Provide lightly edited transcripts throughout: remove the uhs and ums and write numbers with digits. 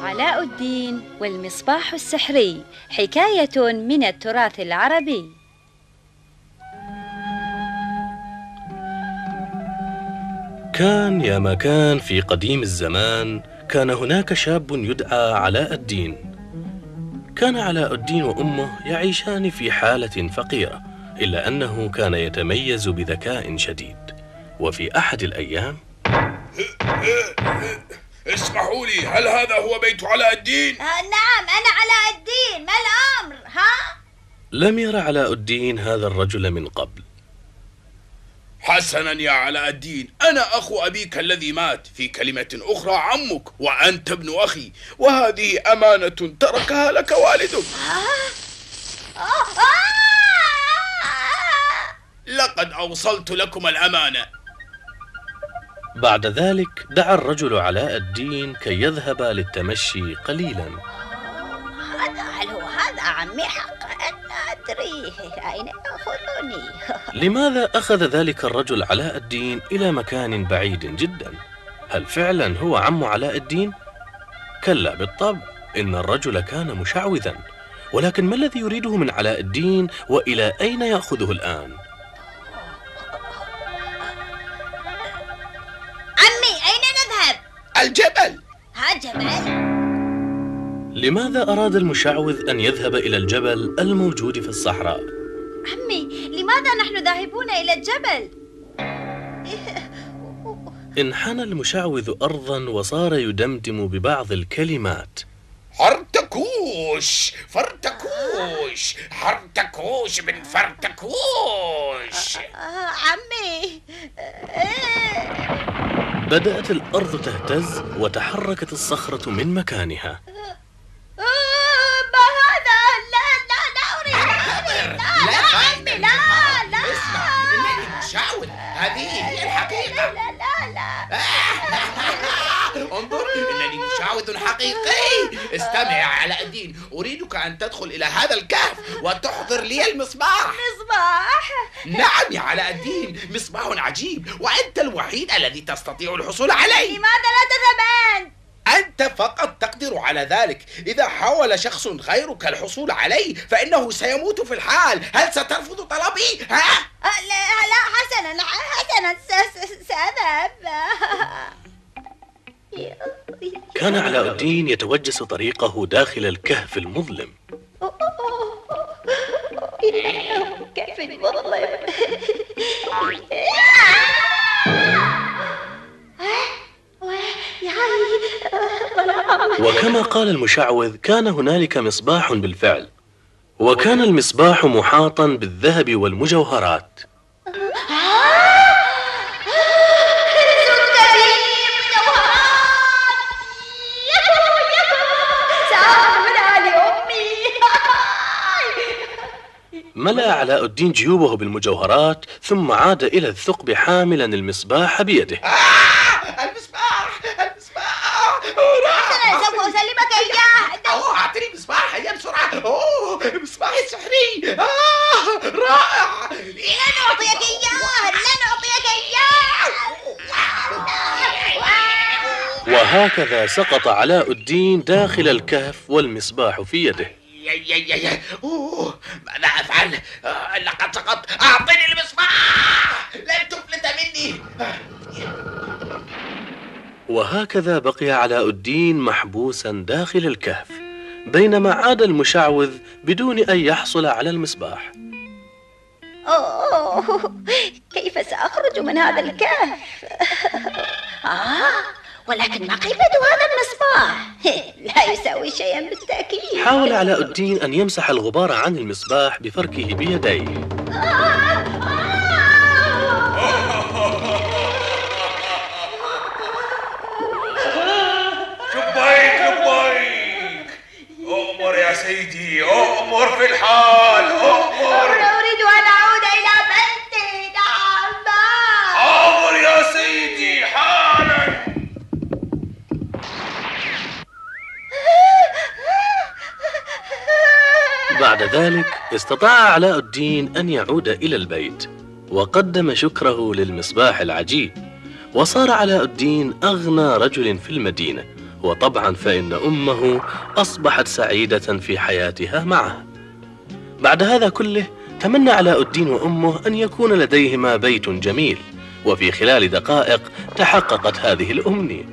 علاء الدين والمصباح السحري، حكاية من التراث العربي. كان يا ما كان في قديم الزمان، كان هناك شاب يدعى علاء الدين. كان علاء الدين وأمه يعيشان في حالة فقيرة، إلا أنه كان يتميز بذكاء شديد. وفي أحد الأيام اسمحوا لي، هل هذا هو بيت علاء الدين؟ نعم، أنا علاء الدين، ما الأمر؟ لم ير علاء الدين هذا الرجل من قبل. حسنا يا علاء الدين، أنا أخو أبيك الذي مات، في كلمة أخرى عمك، وأنت ابن أخي، وهذه أمانة تركها لك والدك. لقد أوصلت لكم الأمانة. بعد ذلك دعا الرجل علاء الدين كي يذهب للتمشي قليلا. هل هو هذا عمي حقا؟ لا أدري أين يأخذني. لماذا أخذ ذلك الرجل علاء الدين إلى مكان بعيد جدا؟ هل فعلا هو عم علاء الدين؟ كلا بالطبع، إن الرجل كان مشعوذا. ولكن ما الذي يريده من علاء الدين، وإلى أين يأخذه الآن؟ عمي، أين نذهب؟ الجبل. جبل؟ لماذا أراد المشعوذ أن يذهب إلى الجبل الموجود في الصحراء؟ عمي، لماذا نحن ذاهبون إلى الجبل؟ انحنى المشعوذ أرضا وصار يدمدم ببعض الكلمات. حرتكوش فرتكوش، حرتكوش بن فرتكوش. عمي، بدأت الأرض تهتز وتحركت الصخرة من مكانها. ما هذا؟ لا أريد. لا عمي، لا. اسمع، إنني مشعوذ، هذه هي الحقيقة. لا. انظر، إنني مشعوذ حقيقي. استمع يا علاء الدين، أريدك أن تدخل إلى هذا الكهف وتحضر لي المصباح. مصباح؟ نعم يا علاء الدين، مصباح عجيب، وأنت الوحيد الذي تستطيع الحصول عليه. لماذا لا تذهب أنت؟ أنت فقط تقدر على ذلك. إذا حاول شخص غيرك الحصول عليه فإنه سيموت في الحال. هل سترفض طلبي؟ لا، حسنا سأذهب. كان علاء الدين يتوجس طريقه داخل الكهف المظلم. كهف المظلم. وكما قال المشعوذ، كان هنالك مصباح بالفعل، وكان المصباح محاطا بالذهب والمجوهرات. ملأ علاء الدين جيوبه بالمجوهرات، ثم عاد إلى الثقب حاملا المصباح بيده. المصباح أنا سوف أسلمك إياه. أعطني المصباح هيا بسرعة. المصباح السحري. رائع. لن أعطيك إياه. وهكذا سقط علاء الدين داخل الكهف والمصباح في يده. ماذا أفعل؟ لقد سقطت. أعطني المصباح، لن تفلت مني. وهكذا بقي علاء الدين محبوسا داخل الكهف، بينما عاد المشعوذ بدون أن يحصل على المصباح. كيف سأخرج من هذا الكهف؟ ولكن ما قيمة هذا المصباح؟ لا يساوي شيئا بالتأكيد. حاول علاء الدين أن يمسح الغبار عن المصباح بفركه بيديه. لبيك. أؤمر يا سيدي، أؤمر في الحال، أؤمر. أريد أن أعود إلى بيتي. نعم. أؤمر يا سيدي حالا. بعد ذلك استطاع علاء الدين أن يعود إلى البيت، وقدم شكره للمصباح العجيب، وصار علاء الدين أغنى رجل في المدينة، وطبعا فإن أمه أصبحت سعيدة في حياتها معه. بعد هذا كله تمنى علاء الدين وأمه أن يكون لديهما بيت جميل، وفي خلال دقائق تحققت هذه الأمنية،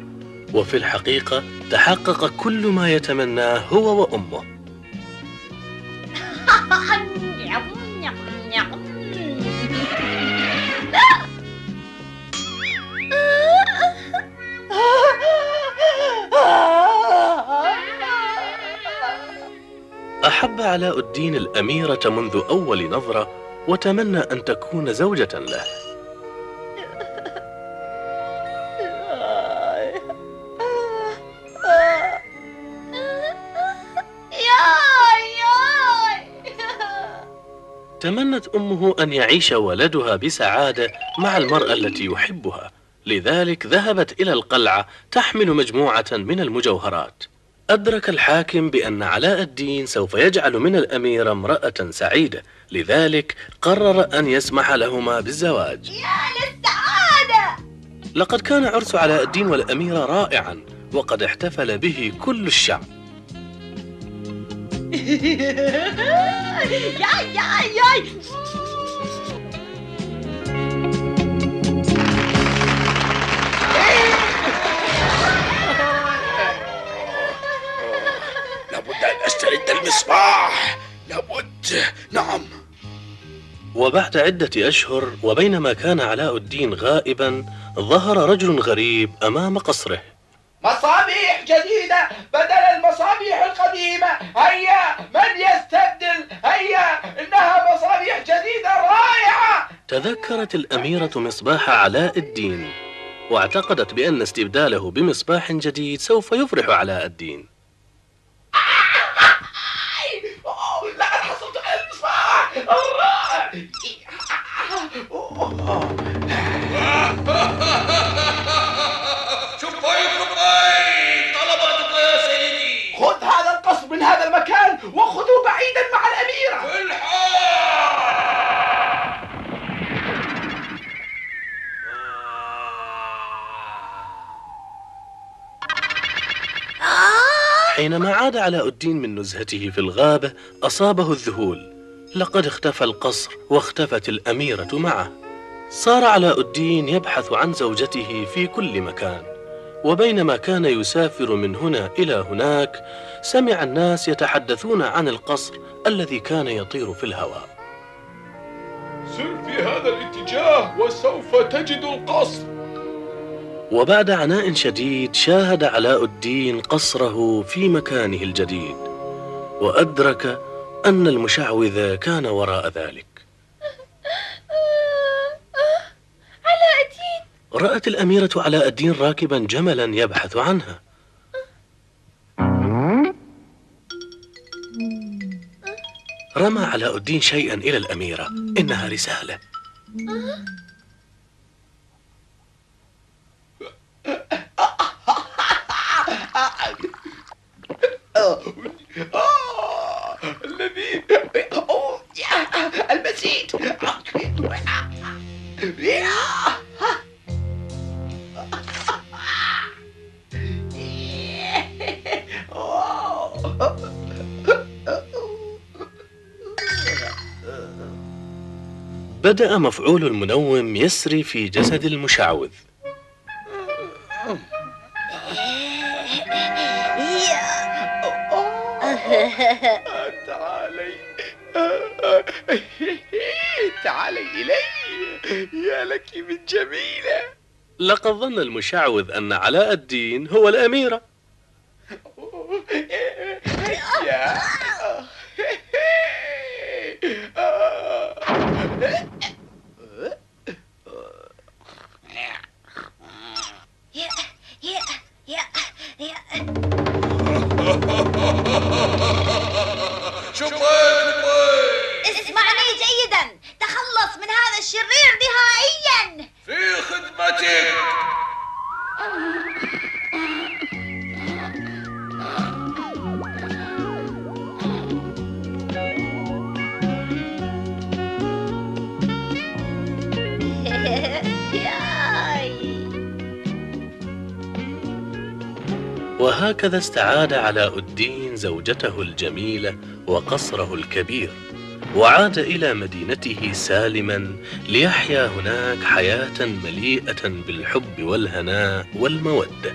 وفي الحقيقة تحقق كل ما يتمناه هو وأمه. أحب علاء الدين الأميرة منذ أول نظرة، وتمنى أن تكون زوجة له. تمنت أمه أن يعيش ولدها بسعادة مع المرأة التي يحبها، لذلك ذهبت إلى القلعة تحمل مجموعة من المجوهرات. أدرك الحاكم بأن علاء الدين سوف يجعل من الأميرة امرأة سعيدة، لذلك قرر أن يسمح لهما بالزواج. يا للسعادة! لقد كان عرس علاء الدين والأميرة رائعا، وقد احتفل به كل الشعب. لابد أن أسترد المصباح، لابد. نعم. وبعد عدة أشهر، وبينما كان علاء الدين غائبا، ظهر رجل غريب أمام قصره. مصابيح جديدة بدل المصابيح القديمة، هيا من يستبدل؟ هيا، إنها مصابيح جديدة رائعة. تذكرت الأميرة مصباح علاء الدين، واعتقدت بأن استبداله بمصباح جديد سوف يفرح علاء الدين. لقد حصلت على المصباح الرائع. طلباتك يا سيدي. خذ هذا القصر من هذا المكان وخذه بعيدا مع الأميرة. حينما عاد علاء الدين من نزهته في الغابة، أصابه الذهول. لقد اختفى القصر واختفت الأميرة معه. صار علاء الدين يبحث عن زوجته في كل مكان، وبينما كان يسافر من هنا إلى هناك، سمع الناس يتحدثون عن القصر الذي كان يطير في الهواء. سر في هذا الاتجاه وسوف تجد القصر. وبعد عناء شديد شاهد علاء الدين قصره في مكانه الجديد، وأدرك أن المشعوذ كان وراء ذلك. علاء الدين! رأت الأميرة علاء الدين راكبا جملا يبحث عنها. رمى علاء الدين شيئا إلى الأميرة، إنها رسالة. الذي المزيد. بدأ مفعول المنوم يسري في جسد المشعوذ. تعالي إلي، يا لك من جميلة. لقد ظن المشعوذ أن علاء الدين هو الأميرة. اسمعني جيدا، تخلص من هذا الشرير نهائيا. في خدمتك. وهكذا استعاد علاء الدين زوجته الجميلة وقصره الكبير، وعاد إلى مدينته سالما ليحيا هناك حياة مليئة بالحب والهناء والمودة.